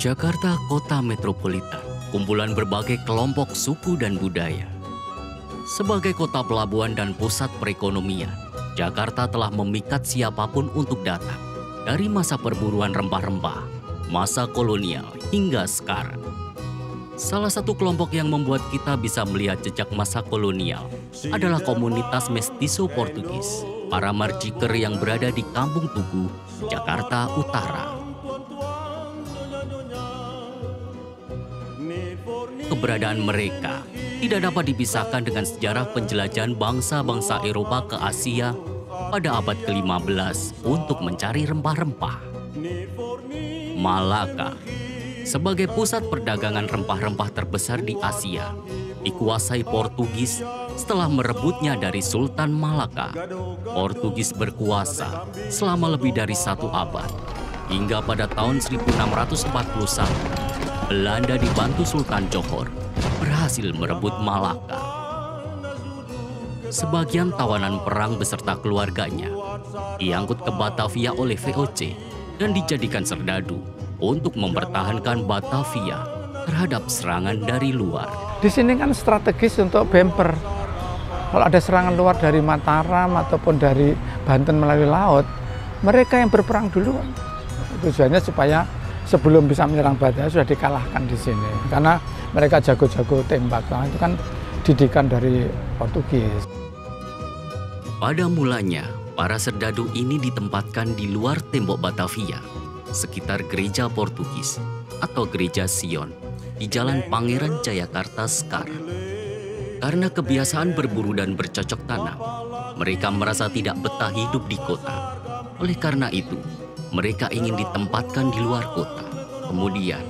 Jakarta kota metropolitan, kumpulan berbagai kelompok suku dan budaya. Sebagai kota pelabuhan dan pusat perekonomian, Jakarta telah memikat siapapun untuk datang. Dari masa perburuan rempah-rempah, masa kolonial hingga sekarang. Salah satu kelompok yang membuat kita bisa melihat jejak masa kolonial adalah komunitas mestizo Portugis, para marjiker yang berada di Kampung Tugu, Jakarta Utara. Keberadaan mereka tidak dapat dipisahkan dengan sejarah penjelajahan bangsa-bangsa Eropa ke Asia pada abad ke-15 untuk mencari rempah-rempah. Malaka, sebagai pusat perdagangan rempah-rempah terbesar di Asia, dikuasai Portugis setelah merebutnya dari Sultan Malaka. Portugis berkuasa selama lebih dari 1 abad, hingga pada tahun 1641, Belanda dibantu Sultan Johor berhasil merebut Malaka. Sebagian tawanan perang beserta keluarganya diangkut ke Batavia oleh VOC dan dijadikan serdadu untuk mempertahankan Batavia terhadap serangan dari luar. Di sini kan strategis untuk bemper. Kalau ada serangan luar dari Mataram ataupun dari Banten melalui laut, mereka yang berperang duluan. Tujuannya supaya sebelum bisa menyerang Batavia sudah dikalahkan di sini. Karena mereka jago-jago tembak. Nah, itu kan didikan dari Portugis. Pada mulanya, para serdadu ini ditempatkan di luar tembok Batavia, sekitar gereja Portugis atau gereja Sion di Jalan Pangeran Jayakarta sekarang. Karena kebiasaan berburu dan bercocok tanam, mereka merasa tidak betah hidup di kota. Oleh karena itu, mereka ingin ditempatkan di luar kota. Kemudian,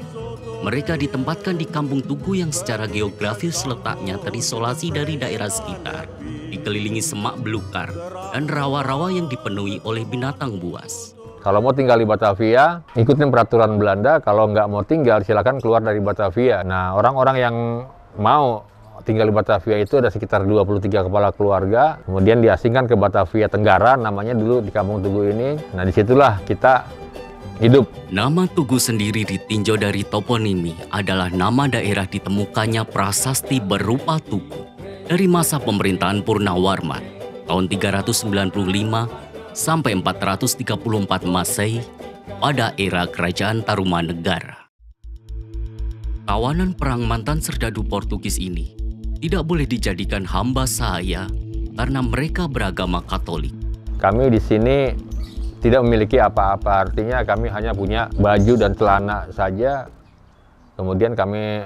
mereka ditempatkan di Kampung Tugu yang secara geografis letaknya terisolasi dari daerah sekitar, dikelilingi semak belukar dan rawa-rawa yang dipenuhi oleh binatang buas. Kalau mau tinggal di Batavia, ikutin peraturan Belanda. Kalau nggak mau tinggal, silakan keluar dari Batavia. Nah, orang-orang yang mau tinggal di Batavia itu ada sekitar 23 kepala keluarga. Kemudian diasingkan ke Batavia Tenggara, namanya dulu di Kampung Tugu ini. Nah, disitulah kita hidup. Nama Tugu sendiri ditinjau dari toponimi adalah nama daerah ditemukannya prasasti berupa tugu dari masa pemerintahan Purnawarman tahun 395 sampai 434 Masehi pada era Kerajaan Tarumanegara. Tawanan perang mantan serdadu Portugis ini tidak boleh dijadikan hamba sahaya karena mereka beragama Katolik. Kami di sini tidak memiliki apa-apa, artinya kami hanya punya baju dan celana saja. Kemudian kami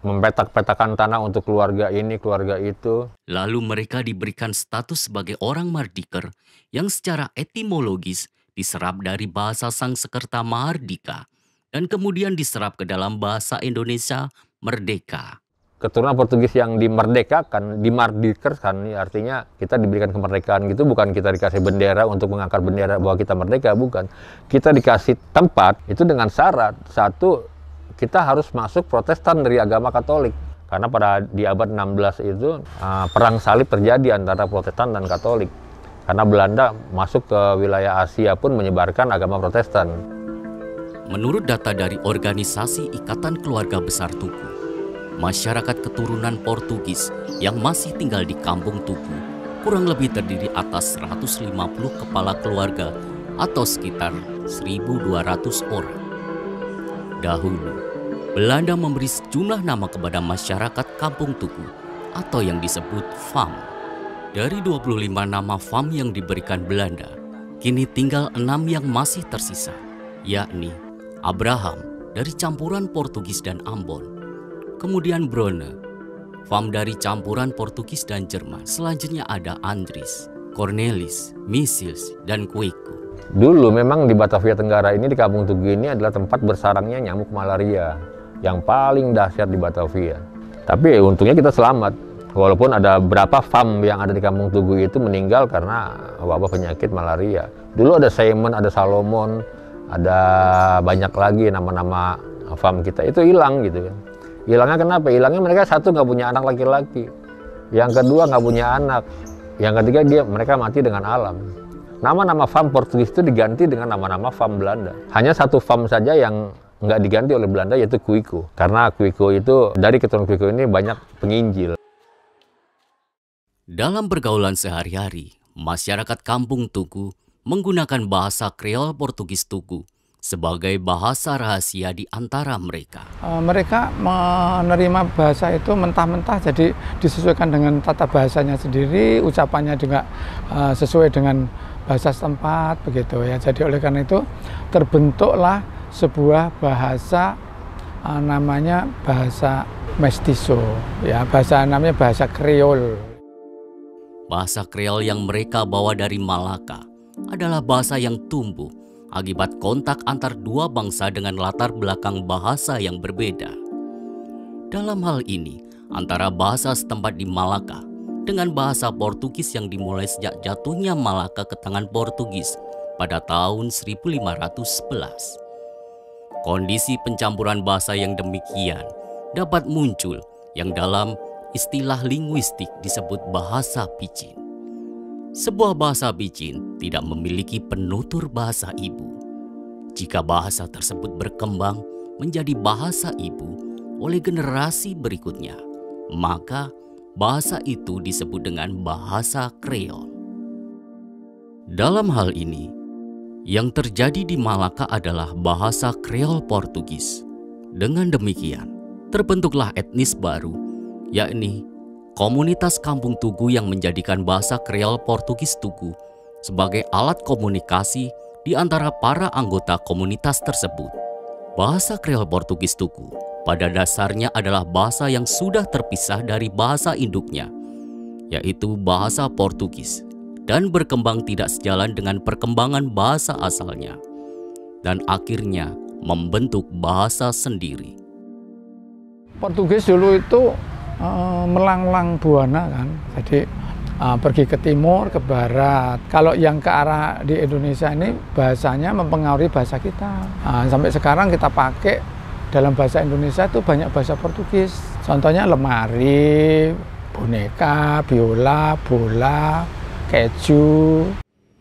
mempetak-petakan tanah untuk keluarga ini, keluarga itu. Lalu mereka diberikan status sebagai orang mardiker yang secara etimologis diserap dari bahasa Sangsekerta Mahardika dan kemudian diserap ke dalam bahasa Indonesia merdeka. Keturunan Portugis yang dimerdekakan, dimardikerkan, artinya kita diberikan kemerdekaan gitu, bukan kita dikasih bendera untuk mengangkat bendera bahwa kita merdeka, bukan. Kita dikasih tempat itu dengan syarat, satu, kita harus masuk Protestan dari agama Katolik. Karena di abad 16 itu perang salib terjadi antara Protestan dan Katolik. Karena Belanda masuk ke wilayah Asia pun menyebarkan agama Protestan. Menurut data dari Organisasi Ikatan Keluarga Besar Tugu, masyarakat keturunan Portugis yang masih tinggal di Kampung Tugu kurang lebih terdiri atas 150 kepala keluarga atau sekitar 1.200 orang. Dahulu, Belanda memberi sejumlah nama kepada masyarakat Kampung Tugu atau yang disebut FAM. Dari 25 nama FAM yang diberikan Belanda, kini tinggal 6 yang masih tersisa, yakni Abraham dari campuran Portugis dan Ambon, kemudian Brone, FAM dari campuran Portugis dan Jerman. Selanjutnya ada Andries, Cornelis, Misils, dan Kweku. Dulu memang di Batavia Tenggara ini, di Kampung Tugu ini adalah tempat bersarangnya nyamuk malaria yang paling dahsyat di Batavia. Tapi untungnya kita selamat. Walaupun ada berapa FAM yang ada di Kampung Tugu itu meninggal karena wabah penyakit malaria. Dulu ada Simon, ada Salomon, ada banyak lagi nama-nama FAM kita. Itu hilang gitu kan. Hilangnya kenapa? Hilangnya mereka satu nggak punya anak laki-laki. Yang kedua nggak punya anak. Yang ketiga mereka mati dengan alam. nama-nama farm Portugis itu diganti dengan nama-nama farm Belanda. Hanya satu farm saja yang nggak diganti oleh Belanda, yaitu Cuico. Karena Cuico itu, dari keturunan Cuico ini banyak penginjil. Dalam pergaulan sehari-hari, masyarakat Kampung Tugu menggunakan bahasa Kreol Portugis Tugu sebagai bahasa rahasia di antara mereka. Mereka menerima bahasa itu mentah-mentah, jadi disesuaikan dengan tata bahasanya sendiri, ucapannya juga sesuai dengan bahasa setempat begitu ya. Jadi oleh karena itu terbentuklah sebuah bahasa namanya bahasa mestizo ya, namanya bahasa Kreol. Bahasa Kreol yang mereka bawa dari Malaka adalah bahasa yang tumbuh akibat kontak antar dua bangsa dengan latar belakang bahasa yang berbeda. Dalam hal ini, antara bahasa setempat di Malaka dengan bahasa Portugis yang dimulai sejak jatuhnya Malaka ke tangan Portugis pada tahun 1511. Kondisi pencampuran bahasa yang demikian dapat muncul yang dalam istilah linguistik disebut bahasa pidgin. Sebuah bahasa pidgin tidak memiliki penutur bahasa ibu. Jika bahasa tersebut berkembang menjadi bahasa ibu oleh generasi berikutnya, maka bahasa itu disebut dengan bahasa Kreol. Dalam hal ini, yang terjadi di Malaka adalah bahasa Kreol Portugis. Dengan demikian, terbentuklah etnis baru, yakni komunitas Kampung Tugu yang menjadikan bahasa Kreol Portugis Tugu sebagai alat komunikasi di antara para anggota komunitas tersebut. Bahasa Kreol Portugis Tugu pada dasarnya adalah bahasa yang sudah terpisah dari bahasa induknya, yaitu bahasa Portugis, dan berkembang tidak sejalan dengan perkembangan bahasa asalnya, dan akhirnya membentuk bahasa sendiri. Portugis dulu itu melanglang buana kan, jadi pergi ke timur, ke barat. Kalau yang ke arah di Indonesia ini bahasanya mempengaruhi bahasa kita. Sampai sekarang kita pakai dalam bahasa Indonesia itu banyak bahasa Portugis. Contohnya lemari, boneka, biola, bola, keju.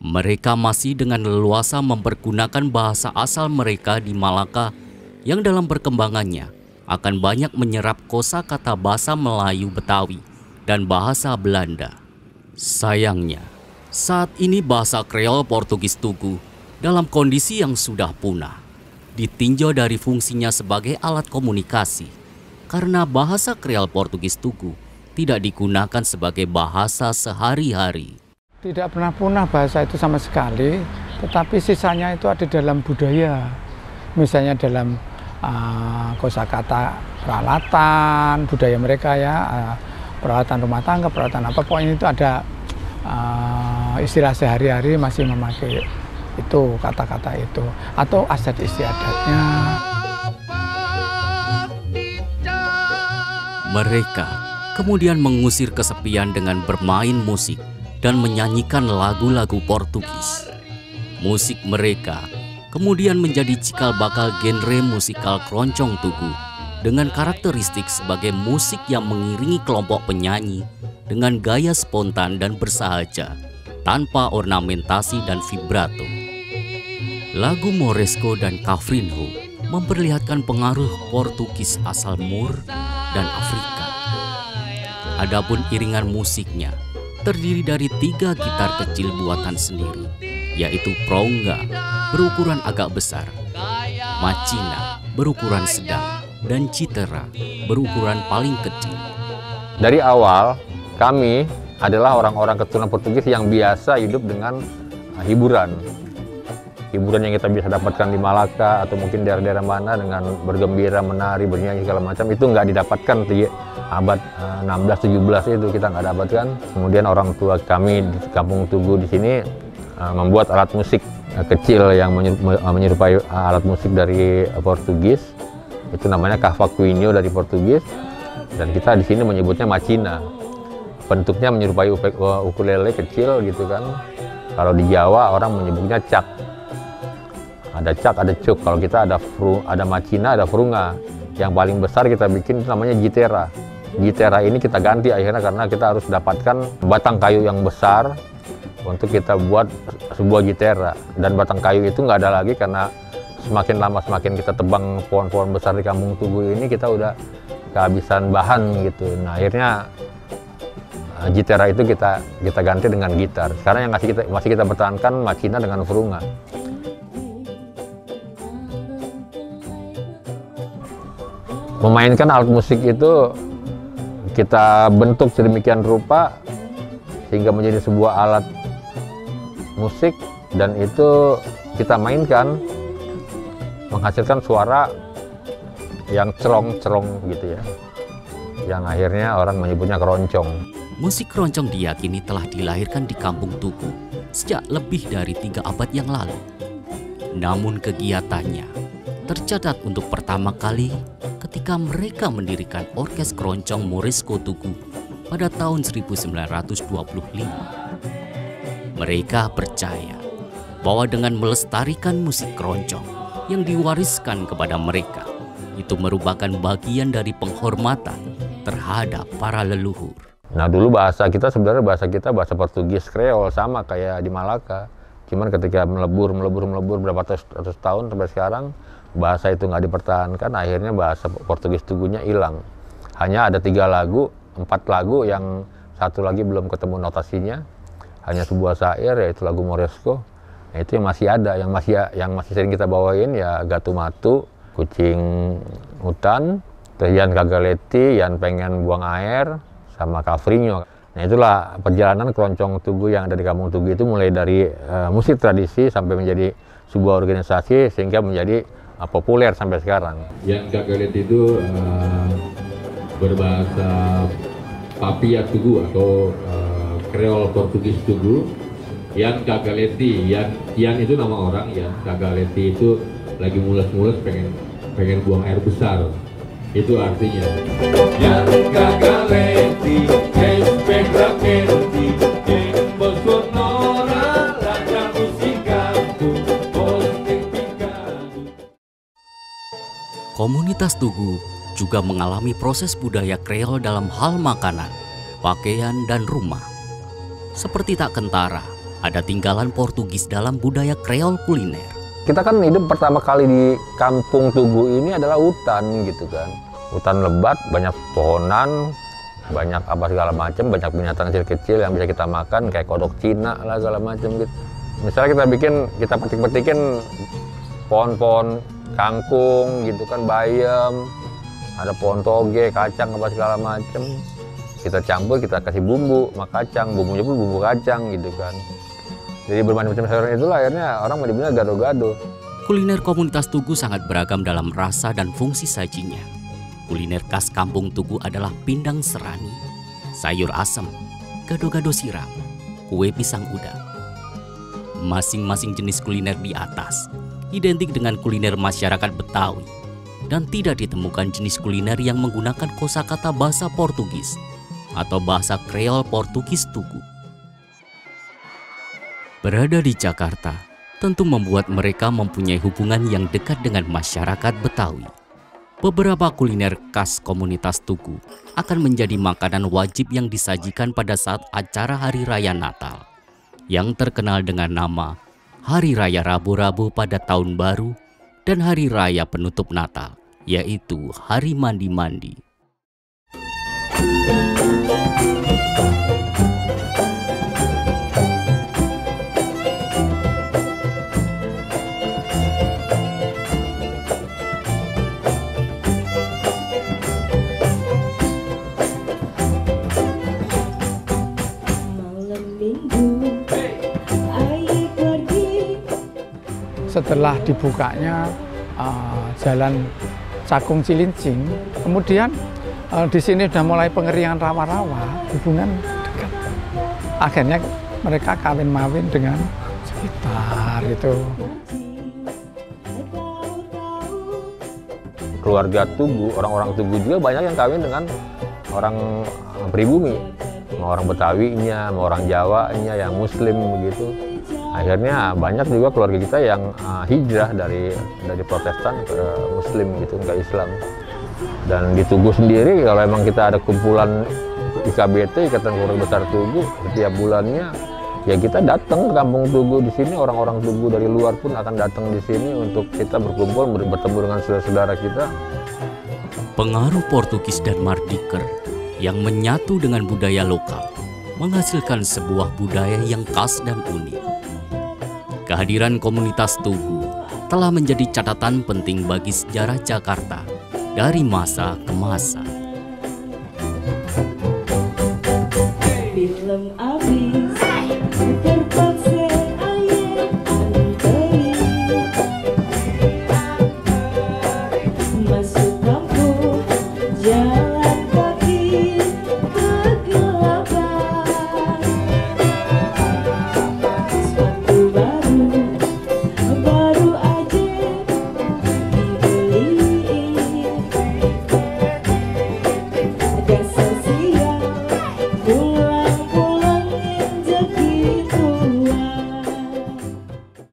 Mereka masih dengan leluasa mempergunakan bahasa asal mereka di Malaka yang dalam perkembangannya akan banyak menyerap kosakata bahasa Melayu Betawi dan bahasa Belanda. Sayangnya, saat ini bahasa Kreol Portugis Tugu dalam kondisi yang sudah punah, ditinjau dari fungsinya sebagai alat komunikasi, karena bahasa Kreol Portugis Tugu tidak digunakan sebagai bahasa sehari-hari. Tidak pernah punah bahasa itu sama sekali, tetapi sisanya itu ada dalam budaya. Misalnya dalam kosakata peralatan budaya mereka ya, peralatan rumah tangga, peralatan apa, pokoknya itu ada istilah sehari-hari masih memakai itu kata-kata itu, atau adat istiadatnya. Mereka kemudian mengusir kesepian dengan bermain musik dan menyanyikan lagu-lagu Portugis. Musik mereka kemudian menjadi cikal bakal genre musikal keroncong Tugu dengan karakteristik sebagai musik yang mengiringi kelompok penyanyi dengan gaya spontan dan bersahaja tanpa ornamentasi dan vibrato. Lagu Moresco dan Cafrinho memperlihatkan pengaruh Portugis asal Moor dan Afrika. Adapun iringan musiknya terdiri dari 3 gitar kecil buatan sendiri, yaitu Pronga berukuran agak besar, Macina berukuran sedang, dan Citera berukuran paling kecil. Dari awal, kami adalah orang-orang keturunan Portugis yang biasa hidup dengan hiburan. Hiburan yang kita bisa dapatkan di Malaka atau mungkin daerah-daerah mana dengan bergembira, menari, bernyanyi segala macam, itu nggak didapatkan di abad 16-17 itu kita nggak dapatkan. Kemudian orang tua kami di Kampung Tugu di sini membuat alat musik kecil yang menyerupai alat musik dari Portugis, itu namanya cavaquinho dari Portugis, dan kita di sini menyebutnya macina. Bentuknya menyerupai ukulele kecil gitu kan. Kalau di Jawa orang menyebutnya cak. Ada cak, ada cuk. Kalau kita ada macina, ada frunga. Yang paling besar kita bikin itu namanya gitera. Gitera ini kita ganti akhirnya karena kita harus dapatkan batang kayu yang besar untuk kita buat sebuah gitera. Dan batang kayu itu nggak ada lagi karena semakin lama semakin kita tebang pohon-pohon besar di Kampung Tugu ini, kita udah kehabisan bahan gitu. Nah akhirnya gitera itu kita ganti dengan gitar. Sekarang yang masih kita pertahankan makina dengan furunga. Memainkan alat musik itu kita bentuk sedemikian rupa sehingga menjadi sebuah alat musik, dan itu kita mainkan menghasilkan suara yang cerong-cerong gitu ya, yang akhirnya orang menyebutnya keroncong. Musik keroncong diyakini telah dilahirkan di Kampung Tugu sejak lebih dari 3 abad yang lalu. Namun kegiatannya tercatat untuk pertama kali ketika mereka mendirikan Orkes Keroncong Morisco Tugu pada tahun 1925. Mereka percaya bahwa dengan melestarikan musik keroncong yang diwariskan kepada mereka, itu merupakan bagian dari penghormatan terhadap para leluhur. Nah dulu bahasa kita sebenarnya bahasa Portugis Kreol, sama kayak di Malaka. Cuman ketika melebur berapa ratus tahun sampai sekarang, bahasa itu nggak dipertahankan, akhirnya bahasa Portugis Tugunya hilang. Hanya ada 3 lagu, 4 lagu yang 1 lagi belum ketemu notasinya. Hanya sebuah syair, yaitu lagu Morisco. Nah, itu yang masih ada, yang masih sering kita bawain ya Gatu Matu, Kucing Hutan, Yan Kagaleti, Yan Pengen Buang Air, sama Kafrinyo. Nah itulah perjalanan keroncong Tugu yang ada di Kampung Tugu itu, mulai dari musik tradisi sampai menjadi sebuah organisasi sehingga menjadi populer sampai sekarang. Yan Kagaleti itu berbahasa Papia Tugu atau Kreol Portugis Tugu. Yan Kagaleti, Yan itu nama orang, Yan Kagaleti itu lagi mules-mules pengen buang air besar. Itu artinya. Yan Kagaleti, Komunitas Tugu juga mengalami proses budaya Kreol dalam hal makanan, pakaian, dan rumah. Seperti tak kentara, ada tinggalan Portugis dalam budaya Kreol kuliner. Kita kan hidup pertama kali di Kampung Tugu ini adalah hutan gitu kan. Hutan lebat, banyak pohonan, banyak apa segala macam, banyak binatang kecil-kecil yang bisa kita makan, kayak kodok Cina lah segala macam gitu. Misalnya kita petik-petikin pohon-pohon kangkung gitu kan, bayam, ada pohon toge, kacang apa segala macam. Kita campur, kita kasih bumbu sama kacang, bumbunya pun bumbu kacang gitu kan. Jadi bermacam-macam sayuran itulah akhirnya orang menyebutnya gado-gado. Kuliner komunitas Tugu sangat beragam dalam rasa dan fungsi sajinya. Kuliner khas Kampung Tugu adalah pindang serani, sayur asem, gado-gado siram, kue pisang udang. Masing-masing jenis kuliner di atas identik dengan kuliner masyarakat Betawi, dan tidak ditemukan jenis kuliner yang menggunakan kosakata bahasa Portugis atau bahasa Kreol Portugis Tugu. Berada di Jakarta tentu membuat mereka mempunyai hubungan yang dekat dengan masyarakat Betawi. Beberapa kuliner khas komunitas Tugu akan menjadi makanan wajib yang disajikan pada saat acara Hari Raya Natal, yang terkenal dengan nama Hari Raya Rabu-Rabu pada Tahun Baru dan Hari Raya Penutup Natal, yaitu Hari Mandi-Mandi. Setelah dibukanya jalan Cakung Cilincing, kemudian di sini sudah mulai pengeringan rawa-rawa, hubungan dekat. Akhirnya mereka kawin-mawin dengan sekitar itu. Keluarga Tugu, orang-orang Tugu juga banyak yang kawin dengan orang pribumi, mau orang Betawinya, mau orang Jawanya, yang Muslim begitu. Akhirnya banyak juga keluarga kita yang hijrah dari Protestan ke Muslim gitu, ke Islam. Dan di Tugu sendiri kalau emang kita ada kumpulan IKBT, Ikatan Keluarga Besar Tugu, setiap bulannya ya kita datang ke Kampung Tugu di sini, orang-orang Tugu dari luar pun akan datang di sini untuk kita berkumpul, bertemu dengan saudara-saudara kita. Pengaruh Portugis dan Mardiker yang menyatu dengan budaya lokal menghasilkan sebuah budaya yang khas dan unik. Kehadiran komunitas Tugu telah menjadi catatan penting bagi sejarah Jakarta dari masa ke masa. Film Abi